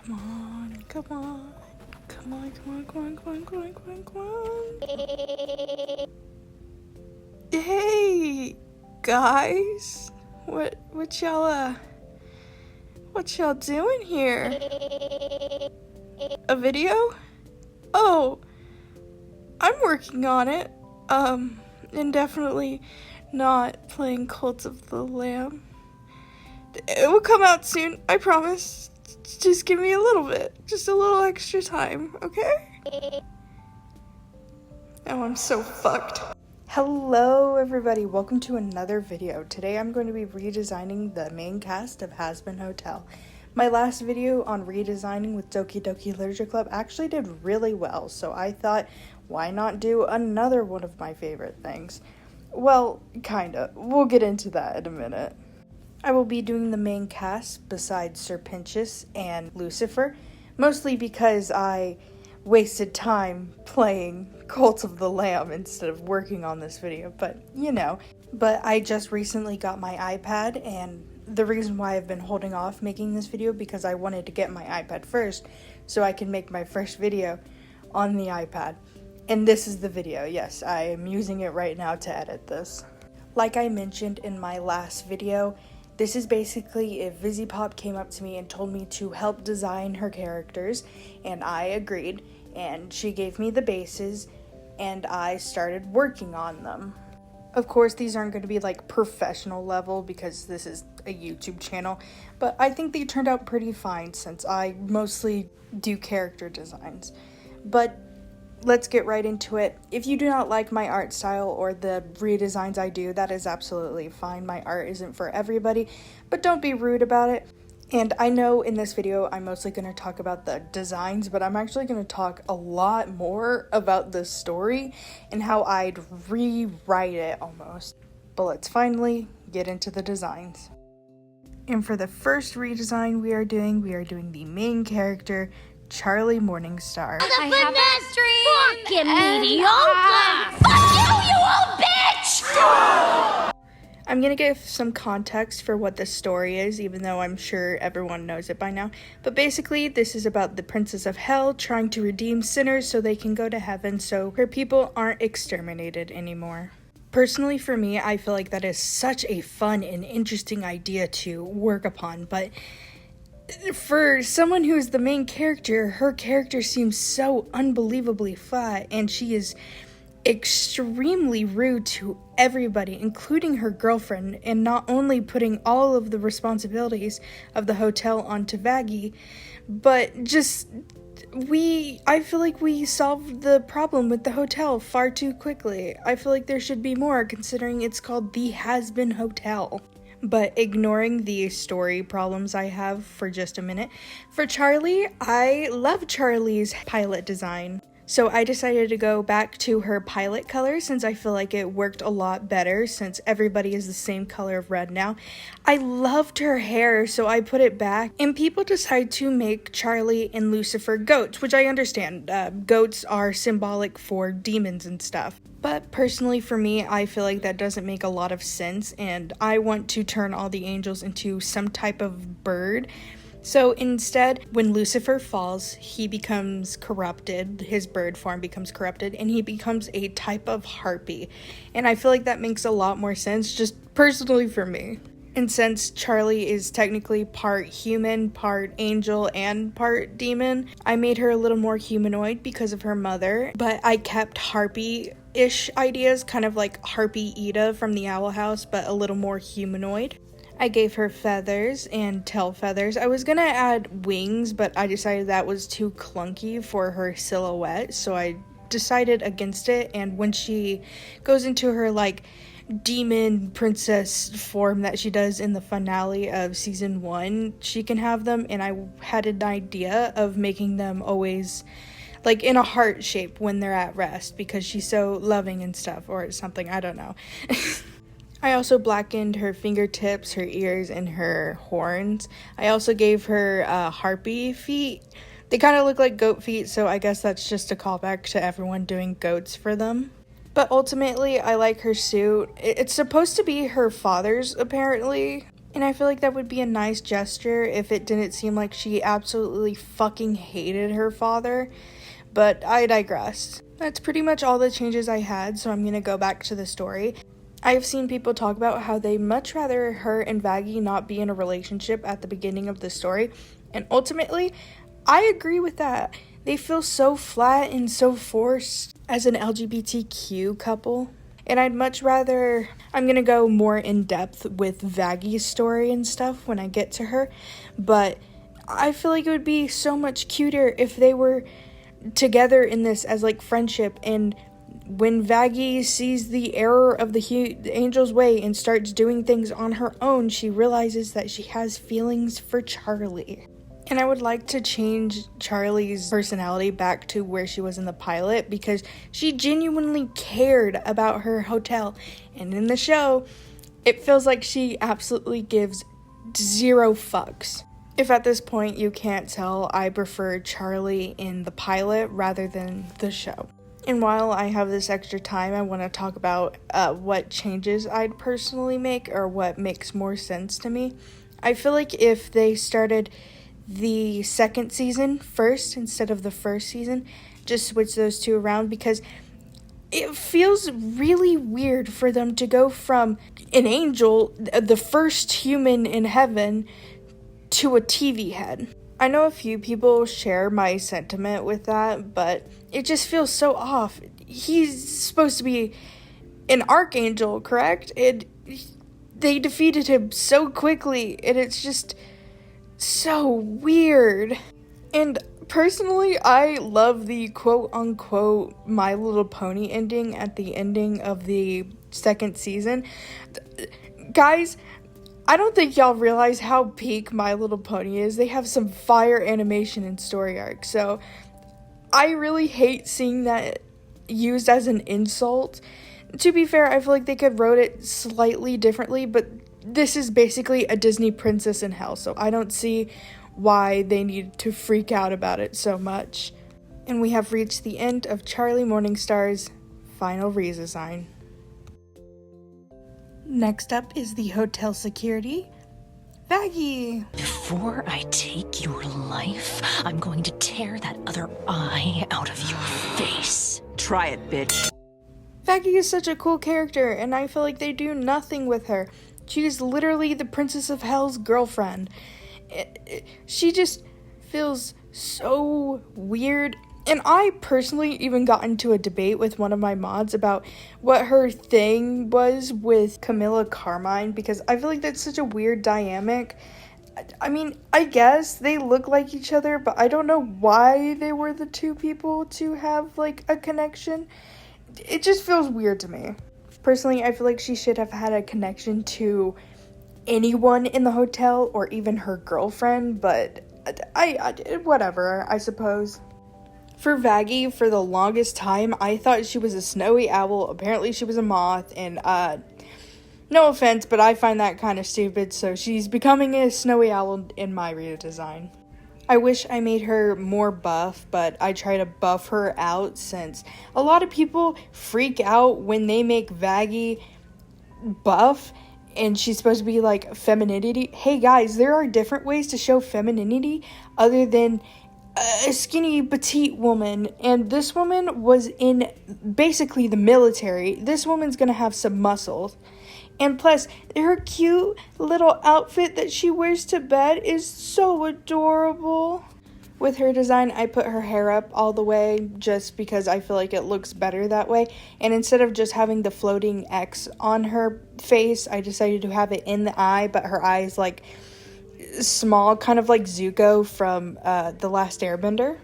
Come on, come on. Come on, come on, come on, come on, come on, come on, come on. Hey, guys. What y'all doing here? A video? Oh, I'm working on it. And definitely not playing Cult of the Lamb. It will come out soon, I promise. Just give me a little bit. Just a little extra time, okay? Oh, I'm so fucked. Hello, everybody. Welcome to another video. Today I'm going to be redesigning the main cast of Hazbin Hotel. My last video on redesigning with Doki Doki Literature Club actually did really well, so I thought, why not do another one of my favorite things? Well, kinda. We'll get into that in a minute. I will be doing the main cast besides Sir Pinchus and Lucifer, mostly because I wasted time playing Cult of the Lamb instead of working on this video, but you know. But I just recently got my iPad, and the reason why I've been holding off making this video because I wanted to get my iPad first so I can make my first video on the iPad. And this is the video. Yes, I am using it right now to edit this. Like I mentioned in my last video, this is basically if Vizzy Pop came up to me and told me to help design her characters, and I agreed, and she gave me the bases, and I started working on them. Of course, these aren't going to be like professional level because this is a YouTube channel, but I think they turned out pretty fine since I mostly do character designs. But let's get right into it. If you do not like my art style or the redesigns I do, that is absolutely fine. My art isn't for everybody, but don't be rude about it. And I know in this video I'm mostly going to talk about the designs, but I'm actually going to talk a lot more about the story and how I'd rewrite it almost. But let's finally get into the designs. And for the first redesign we are doing the main character, Charlie Morningstar. I have a fucking mediocre! Fuck you, you old bitch! I'm gonna give some context for what the story is, even though I'm sure everyone knows it by now. But basically, this is about the Princess of Hell trying to redeem sinners so they can go to heaven so her people aren't exterminated anymore. Personally, for me, I feel like that is such a fun and interesting idea to work upon, but for someone who is the main character, her character seems so unbelievably flat, and she is extremely rude to everybody, including her girlfriend, and not only putting all of the responsibilities of the hotel onto Vaggie, but just I feel like we solved the problem with the hotel far too quickly. I feel like there should be more, considering it's called the Hazbin Hotel. But ignoring the story problems I have for just a minute, for Charlie, I love Charlie's pilot design. So I decided to go back to her pilot color since I feel like it worked a lot better since everybody is the same color of red now. I loved her hair, so I put it back, and people decide to make Charlie and Lucifer goats, which I understand. Goats are symbolic for demons and stuff. But personally for me, I feel like that doesn't make a lot of sense, and I want to turn all the angels into some type of bird. So instead, when Lucifer falls, he becomes corrupted, his bird form becomes corrupted, and he becomes a type of harpy. And I feel like that makes a lot more sense, just personally for me. And since Charlie is technically part human, part angel, and part demon, I made her a little more humanoid because of her mother, but I kept harpy-ish ideas, kind of like Harpy Ida from the Owl House, but a little more humanoid. I gave her feathers and tail feathers. I was gonna add wings, but I decided that was too clunky for her silhouette, so I decided against it. And when she goes into her like demon princess form that she does in the finale of season 1, she can have them, and I had an idea of making them always like in a heart shape when they're at rest because she's so loving and stuff, or something, I don't know. I also blackened her fingertips, her ears, and her horns. I also gave her harpy feet. They kind of look like goat feet, so I guess that's just a callback to everyone doing goats for them. But ultimately, I like her suit. It's supposed to be her father's, apparently, And I feel like that would be a nice gesture if it didn't seem like she absolutely fucking hated her father. But I digress. That's pretty much all the changes I had, so I'm gonna go back to the story. I have seen people talk about how they much rather her and Vaggie not be in a relationship at the beginning of the story, and ultimately, I agree with that. They feel so flat and so forced as an LGBTQ couple. And I'd much rather, I'm gonna go more in depth with Vaggie's story and stuff when I get to her, but I feel like it would be so much cuter if they were together in this as like friendship, and when Vaggie sees the error of the angel's way and starts doing things on her own, she realizes that she has feelings for Charlie. And I would like to change Charlie's personality back to where she was in the pilot, because she genuinely cared about her hotel. And in the show, it feels like she absolutely gives 0 fucks. If at this point you can't tell, I prefer Charlie in the pilot rather than the show. And while I have this extra time, I want to talk about what changes I'd personally make, or what makes more sense to me. I feel like if they started the second season first instead of the first season, just switch those two around, because it feels really weird for them to go from an angel, the first human in heaven, to a TV head. I know a few people share my sentiment with that, but it just feels so off. He's supposed to be an archangel, correct? They defeated him so quickly, and it's just so weird. And personally, I love the quote-unquote My Little Pony ending at the ending of the second season. Guys, I don't think y'all realize how peak My Little Pony is. They have some fire animation and story arc, so I really hate seeing that used as an insult. To be fair, I feel like they could wrote it slightly differently, but this is basically a Disney princess in hell, so I don't see why they need to freak out about it so much. And we have reached the end of Charlie Morningstar's final redesign. Next up is the hotel security, Vaggie. Before I take your life, I'm going to tear that other eye out of your face. Try it, bitch. Vaggie is such a cool character, and I feel like they do nothing with her. She is literally the Princess of Hell's girlfriend. She just feels so weird. And I personally even got into a debate with one of my mods about what her thing was with Camilla Carmine, because I feel like that's such a weird dynamic. I mean, I guess they look like each other, but I don't know why they were the two people to have, like, a connection. It just feels weird to me. Personally, I feel like she should have had a connection to anyone in the hotel, or even her girlfriend, but I whatever, I suppose. For Vaggie, for the longest time, I thought she was a snowy owl. Apparently she was a moth, and no offense, but I find that kind of stupid, so she's becoming a snowy owl in my redesign. I wish I made her more buff, but I try to buff her out, since a lot of people freak out when they make Vaggie buff and she's supposed to be like femininity. Hey guys, there are different ways to show femininity other than a skinny petite woman, and this woman was in basically the military. This woman's gonna have some muscles. And plus, her cute little outfit that she wears to bed is so adorable. With her design, I put her hair up all the way just because I feel like it looks better that way. And instead of just having the floating X on her face, I decided to have it in the eye, but her eye is like small, kind of like Zuko from The Last Airbender.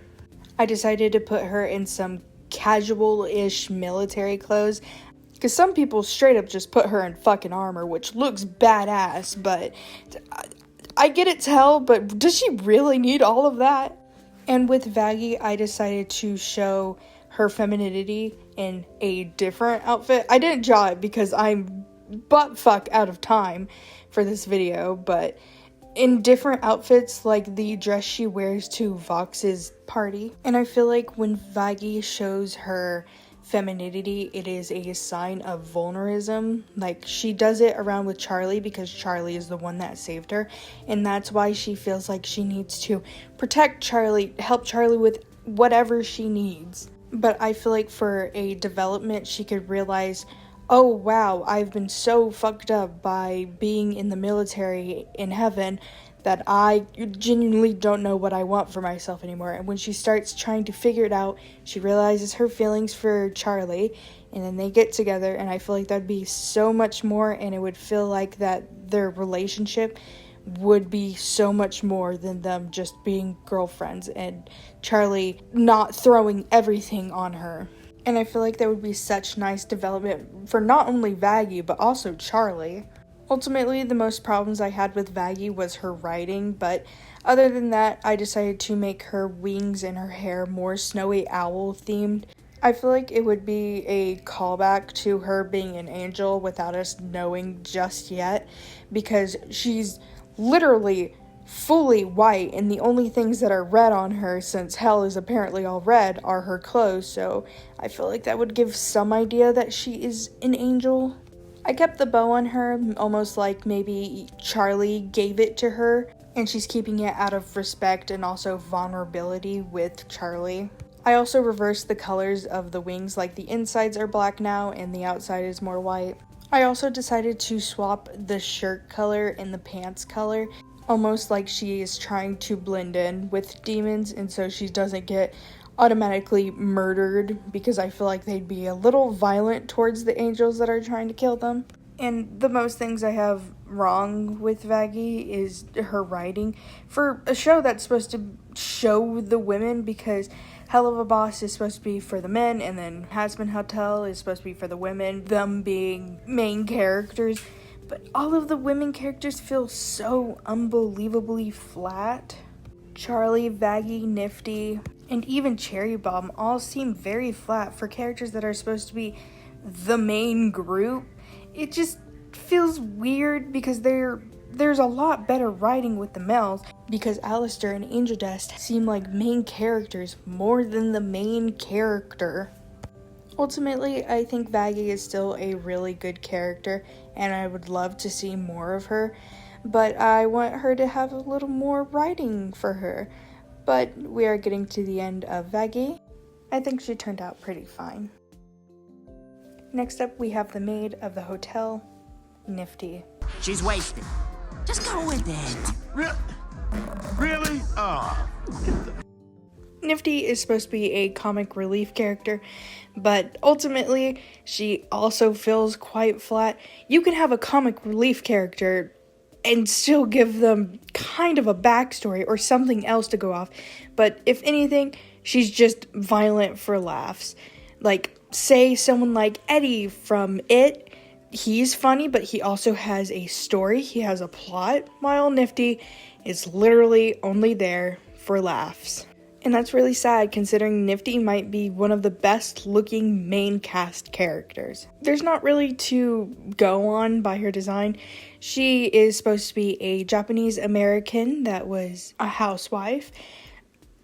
I decided to put her in some casual-ish military clothes, because some people straight up just put her in fucking armor, which looks badass, but I get it, but does she really need all of that? And with Vaggie, I decided to show her femininity in a different outfit. I didn't draw it because I'm butt fuck out of time for this video, but in different outfits, like the dress she wears to Vox's party. And I feel like when Vaggie shows her femininity, it is a sign of vulnerism. Like, she does it around with Charlie because Charlie is the one that saved her, and that's why she feels like she needs to protect Charlie, help Charlie with whatever she needs. But I feel like for a development, she could realize, oh wow, I've been so fucked up by being in the military in heaven that I genuinely don't know what I want for myself anymore. And when she starts trying to figure it out, she realizes her feelings for Charlie, and then they get together, and I feel like that'd be so much more, and it would feel like that their relationship would be so much more than them just being girlfriends and Charlie not throwing everything on her. And I feel like that would be such nice development for not only Vaggie, but also Charlie. Ultimately, the most problems I had with Vaggie was her writing, but other than that, I decided to make her wings and her hair more snowy owl themed. I feel like it would be a callback to her being an angel without us knowing just yet, because she's literally fully white, and the only things that are red on her, since hell is apparently all red, are her clothes, so I feel like that would give some idea that she is an angel. I kept the bow on her, almost like maybe Charlie gave it to her, and she's keeping it out of respect and also vulnerability with Charlie. I also reversed the colors of the wings, like the insides are black now and the outside is more white. I also decided to swap the shirt color and the pants color, almost like she is trying to blend in with demons, and so she doesn't get automatically murdered, because I feel like they'd be a little violent towards the angels that are trying to kill them. And the most things I have wrong with Vaggie is her writing. For a show that's supposed to show the women, because Hell of a Boss is supposed to be for the men, and then Hazbin Hotel is supposed to be for the women, them being main characters. But all of the women characters feel so unbelievably flat. Charlie, Vaggie, Niffty, and even Cherry Bomb all seem very flat for characters that are supposed to be the main group. It just feels weird because there's a lot better writing with the males, because Alastor and Angel Dust seem like main characters more than the main character. Ultimately, I think Vaggie is still a really good character, and I would love to see more of her, but I want her to have a little more writing for her. But we are getting to the end of Vaggie. I think she turned out pretty fine. Next up, we have the maid of the hotel, Niffty. She's wasted. Just go with it. Really? Oh. Niffty is supposed to be a comic relief character, but ultimately, she also feels quite flat. You can have a comic relief character and still give them kind of a backstory or something else to go off, but if anything, she's just violent for laughs. Like, say someone like Eddie from It, he's funny, but he also has a story, he has a plot, while Niffty is literally only there for laughs. And that's really sad, considering Niffty might be one of the best looking main cast characters. There's not really to go on by her design. She is supposed to be a Japanese American that was a housewife,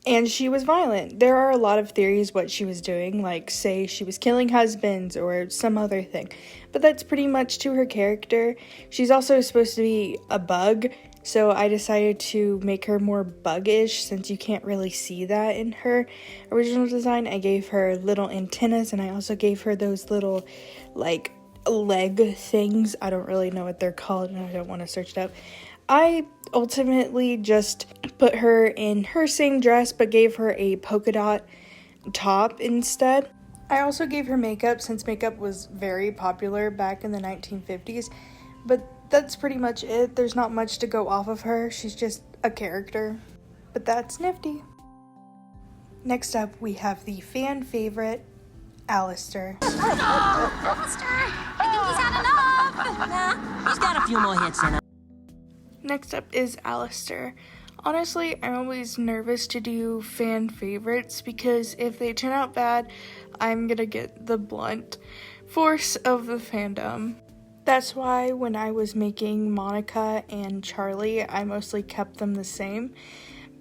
and she was violent. There are a lot of theories what she was doing, like say she was killing husbands or some other thing, but that's pretty much to her character. She's also supposed to be a bug, so I decided to make her more buggish, since you can't really see that in her original design. I gave her little antennas, and I also gave her those little, like, leg things. I don't really know what they're called, and I don't want to search it up. I ultimately just put her in her same dress, but gave her a polka dot top instead. I also gave her makeup, since makeup was very popular back in the 1950s, but that's pretty much it. There's not much to go off of her. She's just a character. But that's Niffty. Next up, we have the fan favorite, Alastor. Alastor, I think he's had enough. Nah, he's got a few more hits in him. Next up is Alastor. Honestly, I'm always nervous to do fan favorites, because if they turn out bad, I'm gonna get the blunt force of the fandom. That's why when I was making Monica and Charlie, I mostly kept them the same.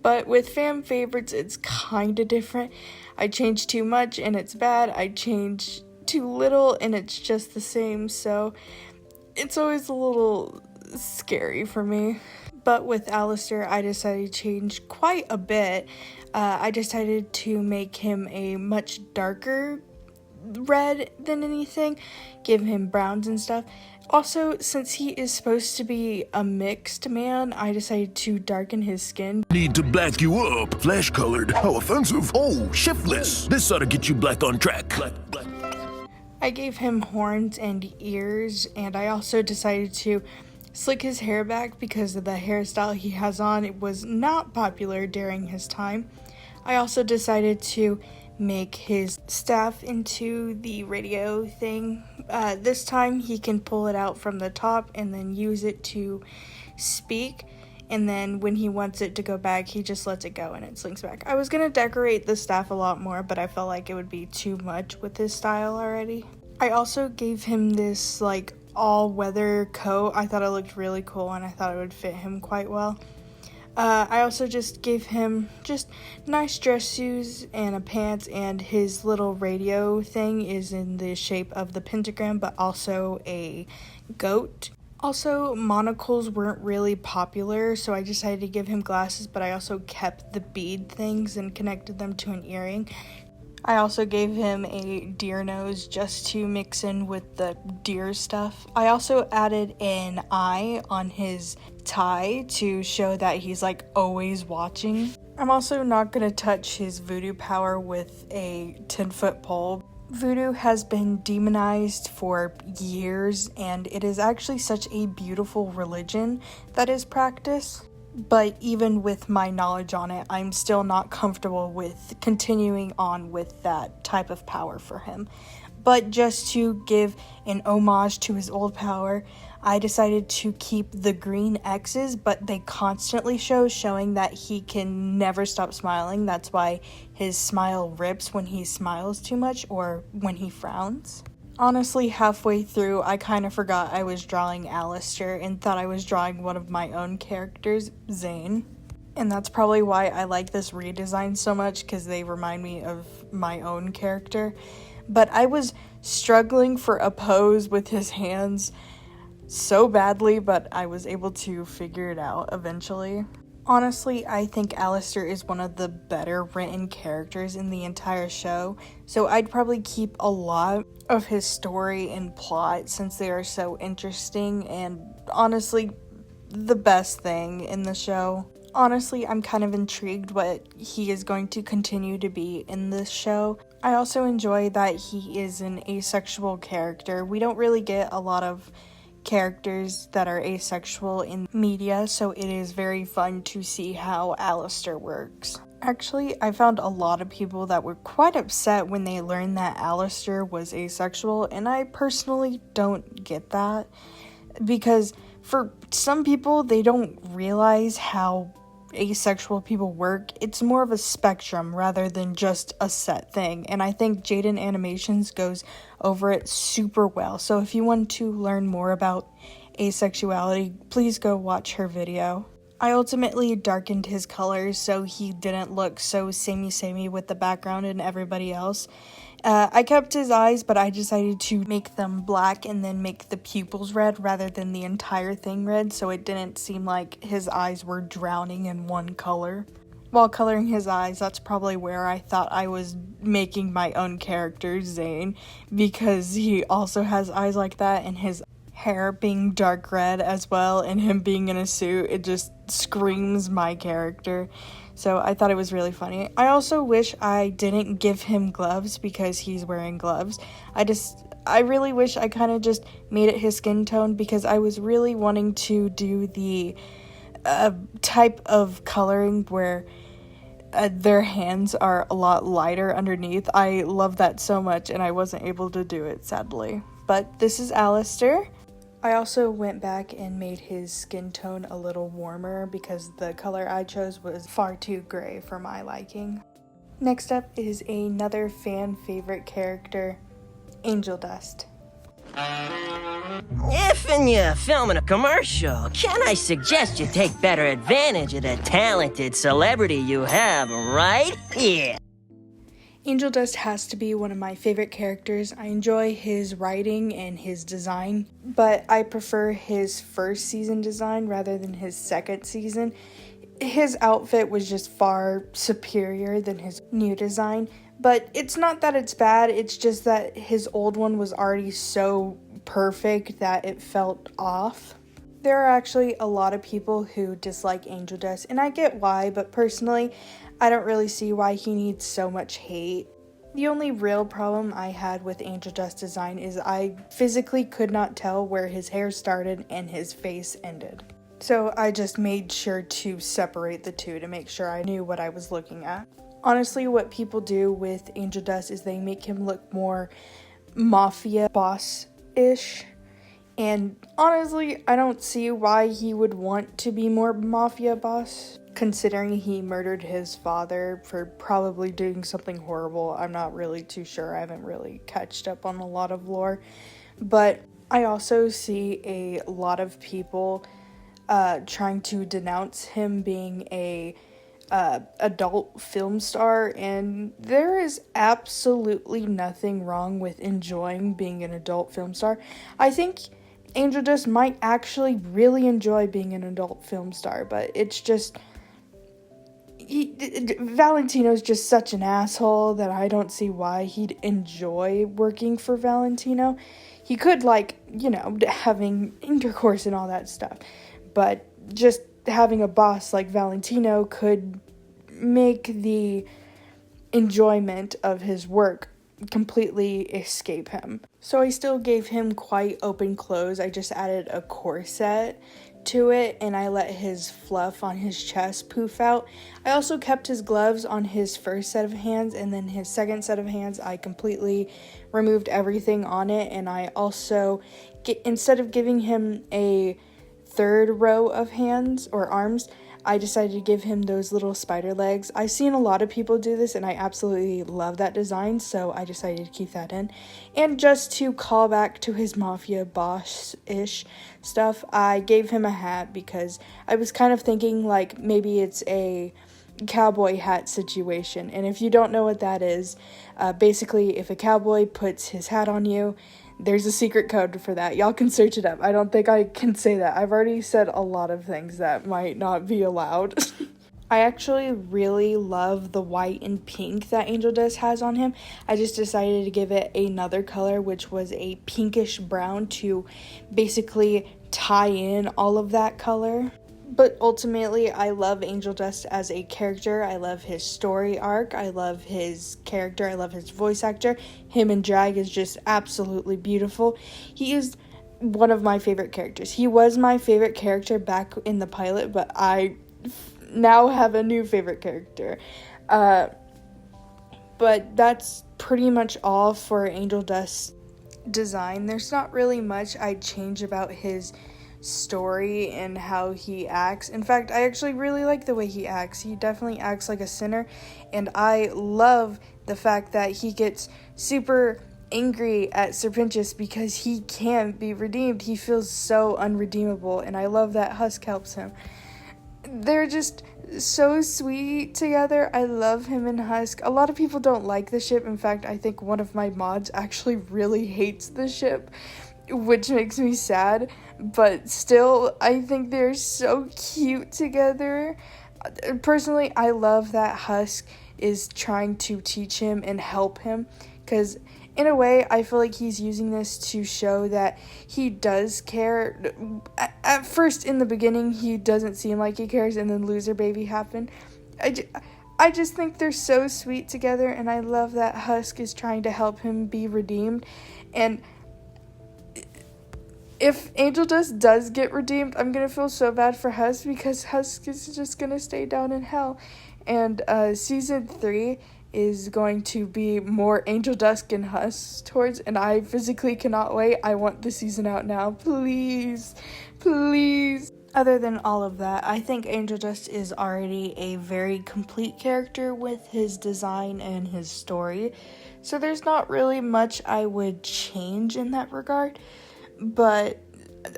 But with fan favorites, it's kind of different. I change too much and it's bad. I change too little and it's just the same. So it's always a little scary for me. But with Alastor, I decided to change quite a bit. I decided to make him a much darker red than anything, give him browns and stuff. Also, since he is supposed to be a mixed man, I decided to darken his skin. Need to black you up. Flesh colored. How offensive. Oh, shiftless. This ought to get you black on track. Black. I gave him horns and ears, and I also decided to slick his hair back because of the hairstyle he has on. It was not popular during his time. I also decided to make his staff into the radio thing. This time he can pull it out from the top and then use it to speak, and then when he wants it to go back, he just lets it go and it slinks back. I was gonna decorate the staff a lot more, but I felt like it would be too much with his style already. I also gave him this like all-weather coat. I thought it looked really cool and I thought it would fit him quite well. I also just gave him just nice dress shoes and a pants, and his little radio thing is in the shape of the pentagram, but also a goat. Also, monocles weren't really popular, so I decided to give him glasses, but I also kept the bead things and connected them to an earring. I also gave him a deer nose just to mix in with the deer stuff. I also added an eye on his tie to show that he's like always watching. I'm also not going to touch his voodoo power with a 10-foot pole. Voodoo has been demonized for years, and it is actually such a beautiful religion that is practiced. But even with my knowledge on it, I'm still not comfortable with continuing on with that type of power for him. But just to give an homage to his old power, I decided to keep the green X's, but they constantly showing that he can never stop smiling. That's why his smile rips when he smiles too much or when he frowns. Honestly, halfway through, I kind of forgot I was drawing Alastor and thought I was drawing one of my own characters, Zane. And that's probably why I like this redesign so much, because they remind me of my own character. But I was struggling for a pose with his hands so badly, but I was able to figure it out eventually. Honestly, I think Alastor is one of the better written characters in the entire show, so I'd probably keep a lot of his story and plot since they are so interesting and honestly the best thing in the show. Honestly, I'm kind of intrigued what he is going to continue to be in this show. I also enjoy that he is an asexual character. We don't really get a lot of characters that are asexual in media, so it is very fun to see how Alastor works. Actually, I found a lot of people that were quite upset when they learned that Alastor was asexual, and I personally don't get that, because for some people, they don't realize how asexual people work. It's more of a spectrum rather than just a set thing, and I think Jaden Animations goes over it super well. So if you want to learn more about asexuality, please go watch her video. I ultimately darkened his colors so he didn't look so samey with the background and everybody else. I kept his eyes, but I decided to make them black and then make the pupils red rather than the entire thing red, so it didn't seem like his eyes were drowning in one color. While coloring his eyes, that's probably where I thought I was making my own character, Zane, because he also has eyes like that, and his hair being dark red as well, and him being in a suit, it just screams my character. So I thought it was really funny. I also wish I didn't give him gloves because he's wearing gloves. I really wish I kind of just made it his skin tone, because I was really wanting to do the type of coloring where their hands are a lot lighter underneath. I love that so much, and I wasn't able to do it, sadly. But this is Alastor. I also went back and made his skin tone a little warmer because the color I chose was far too gray for my liking. Next up is another fan favorite character, Angel Dust. If you're filming a commercial, can I suggest you take better advantage of the talented celebrity you have right here? Angel Dust has to be one of my favorite characters. I enjoy his writing and his design, but I prefer his first season design rather than his second season. His outfit was just far superior than his new design, but it's not that it's bad, it's just that his old one was already so perfect that it felt off. There are actually a lot of people who dislike Angel Dust, and I get why, but personally, I don't really see why he needs so much hate. The only real problem I had with Angel Dust design is I physically could not tell where his hair started and his face ended. So I just made sure to separate the two to make sure I knew what I was looking at. Honestly, what people do with Angel Dust is they make him look more mafia boss-ish. And honestly, I don't see why he would want to be more mafia boss, considering he murdered his father for probably doing something horrible. I'm not really too sure. I haven't really catched up on a lot of lore. But I also see a lot of people trying to denounce him being a adult film star, and there is absolutely nothing wrong with enjoying being an adult film star. I think Angel Dust might actually really enjoy being an adult film star, but it's just Valentino's just such an asshole that I don't see why he'd enjoy working for Valentino. He could, having intercourse and all that stuff, but just having a boss like Valentino could make the enjoyment of his work completely escape him. So I still gave him quite open clothes. I just added a corset to it, and I let his fluff on his chest poof out. I also kept his gloves on his first set of hands, and then his second set of hands I completely removed everything on it, and I also, instead of giving him a third row of hands or arms, I decided to give him those little spider legs. I've seen a lot of people do this, and I absolutely love that design, so I decided to keep that in. And just to call back to his mafia boss-ish stuff, I gave him a hat because I was kind of thinking like maybe it's a cowboy hat situation. And if you don't know what that is, basically if a cowboy puts his hat on you, there's a secret code for that. Y'all can search it up. I don't think I can say that. I've already said a lot of things that might not be allowed. I actually really love the white and pink that Angel Dust has on him. I just decided to give it another color, which was a pinkish brown, to basically tie in all of that color. But ultimately, I love Angel Dust as a character. I love his story arc. I love his character. I love his voice actor. Him in drag is just absolutely beautiful. He is one of my favorite characters. He was my favorite character back in the pilot, but I now have a new favorite character. But that's pretty much all for Angel Dust's design. There's not really much I'd change about his story and how he acts. In fact, I actually really like the way he acts. He definitely acts like a sinner, and I love the fact that he gets super angry at Serpentius because he can't be redeemed. He feels so unredeemable, and I love that Husk helps him. They're just so sweet together. I love him and Husk. A lot of people don't like the ship. In fact, I think one of my mods actually really hates the ship, which makes me sad, but still, I think they're so cute together. Personally, I love that Husk is trying to teach him and help him, because in a way, I feel like he's using this to show that he does care. At first, in the beginning, he doesn't seem like he cares, and then Loser Baby happened. I just think they're so sweet together, and I love that Husk is trying to help him be redeemed. And if Angel Dust does get redeemed, I'm going to feel so bad for Husk, because Husk is just going to stay down in hell. And season 3 is going to be more Angel Dust and Husk towards, and I physically cannot wait. I want the season out now. Please. Please. Other than all of that, I think Angel Dust is already a very complete character with his design and his story. So there's not really much I would change in that regard. But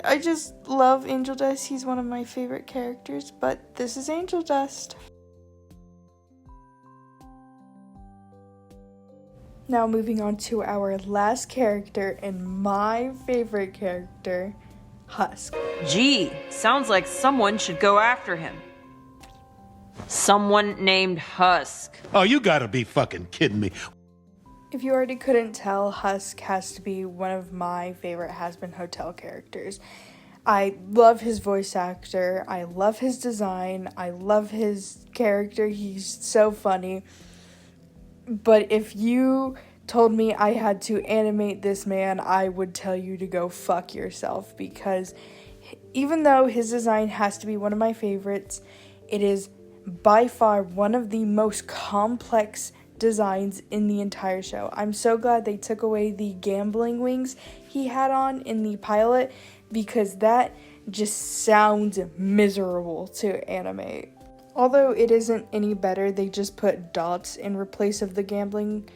I just love Angel Dust. He's one of my favorite characters. But this is Angel Dust. Now moving on to our last character and my favorite character, Husk. Gee, sounds like someone should go after him. Someone named Husk. Oh, you gotta be fucking kidding me. If you already couldn't tell, Husk has to be one of my favorite Hazbin Hotel characters. I love his voice actor, I love his design, I love his character, he's so funny. But if you told me I had to animate this man, I would tell you to go fuck yourself, because even though his design has to be one of my favorites, it is by far one of the most complex designs in the entire show. I'm so glad they took away the gambling wings he had on in the pilot, because that just sounds miserable to animate. Although it isn't any better, they just put dots in replace of the gambling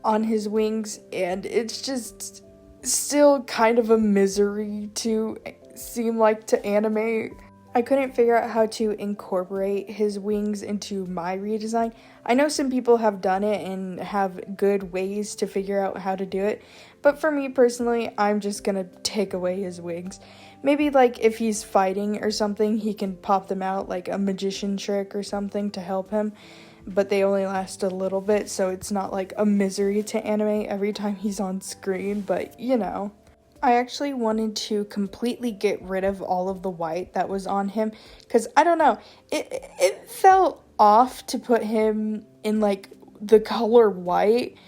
on his wings, and it's just still kind of a misery to seem like to animate. I couldn't figure out how to incorporate his wings into my redesign. I know some people have done it and have good ways to figure out how to do it, but for me personally, I'm just gonna take away his wings. Maybe like if he's fighting or something, he can pop them out like a magician trick or something to help him, but they only last a little bit, so it's not like a misery to animate every time he's on screen, but you know. I actually wanted to completely get rid of all of the white that was on him, because I don't know, it felt off to put him in like the color white,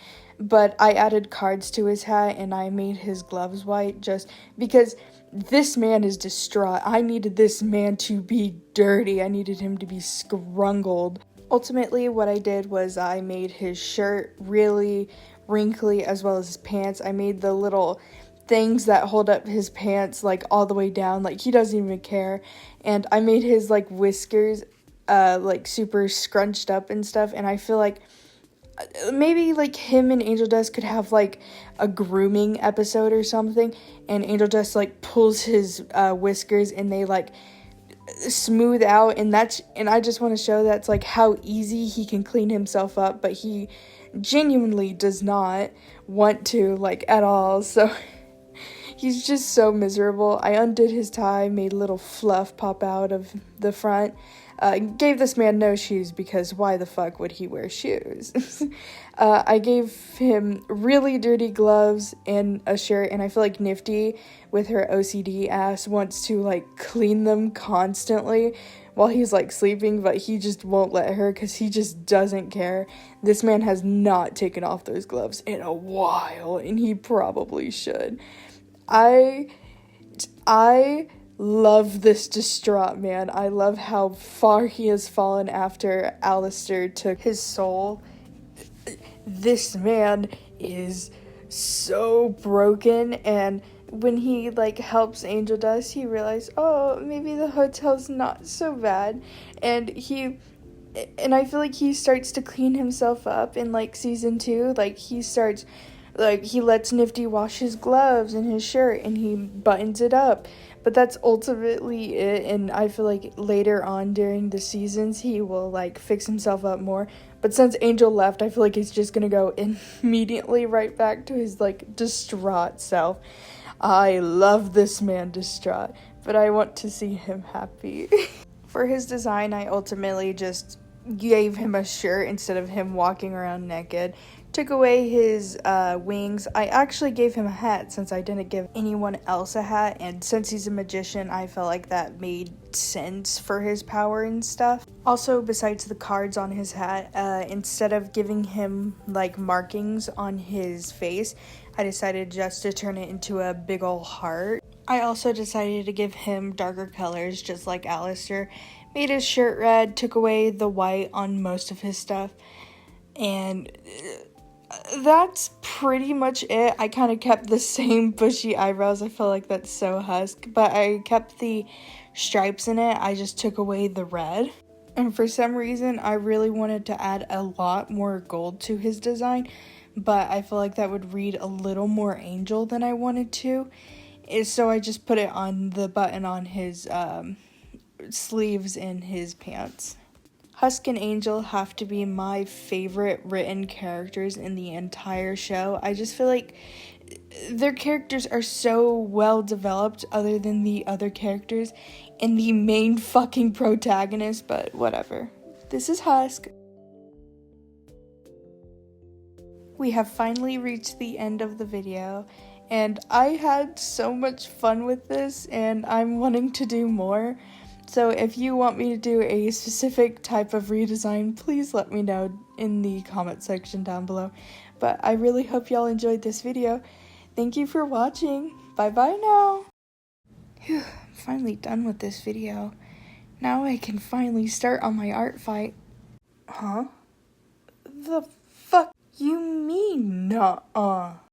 but I added cards to his hat and I made his gloves white just because this man is distraught. I needed this man to be dirty. I needed him to be scrungled. Ultimately, what I did was I made his shirt really wrinkly as well as his pants. I made the little things that hold up his pants like all the way down, like he doesn't even care. And I made his like whiskers like super scrunched up and stuff, and I feel like maybe like him and Angel Dust could have like a grooming episode or something, and Angel Dust like pulls his whiskers and they like smooth out, and I just want to show that's like how easy he can clean himself up, but he genuinely does not want to like at all, so he's just so miserable. I undid his tie, made a little fluff pop out of the front. Gave this man no shoes, because why the fuck would he wear shoes? I gave him really dirty gloves and a shirt, and I feel like Niffty, with her OCD ass, wants to like clean them constantly while he's like sleeping, but he just won't let her because he just doesn't care. This man has not taken off those gloves in a while, and he probably should. I love this distraught man. I love how far he has fallen after Alastor took his soul. This man is so broken, and when he like helps Angel Dust, he realized, oh, maybe the hotel's not so bad, and I feel like he starts to clean himself up in like season 2. Like he lets Niffty wash his gloves and his shirt, and he buttons it up. But that's ultimately it, and I feel like later on during the seasons, he will, like, fix himself up more. But since Angel left, I feel like he's just gonna go immediately right back to his, like, distraught self. I love this man distraught, but I want to see him happy. For his design, I ultimately just gave him a shirt instead of him walking around naked. Took away his wings. I actually gave him a hat since I didn't give anyone else a hat, and since he's a magician, I felt like that made sense for his power and stuff. Also, besides the cards on his hat, instead of giving him like markings on his face, I decided just to turn it into a big ol' heart. I also decided to give him darker colors, just like Alastor. Made his shirt red, took away the white on most of his stuff, and that's pretty much it. I kind of kept the same bushy eyebrows. I feel like that's so Husk, but I kept the stripes in it, I just took away the red. And for some reason, I really wanted to add a lot more gold to his design, but I feel like that would read a little more angel than I wanted to. So I just put it on the button on his sleeves in his pants. Husk and Angel have to be my favorite written characters in the entire show. I just feel like their characters are so well developed other than the other characters and the main fucking protagonist, but whatever. This is Husk. We have finally reached the end of the video, and I had so much fun with this, and I'm wanting to do more. So if you want me to do a specific type of redesign, please let me know in the comment section down below. But I really hope y'all enjoyed this video. Thank you for watching. Bye bye now. Phew, I'm finally done with this video. Now I can finally start on my art fight. Huh? The fuck you mean nuh-uh?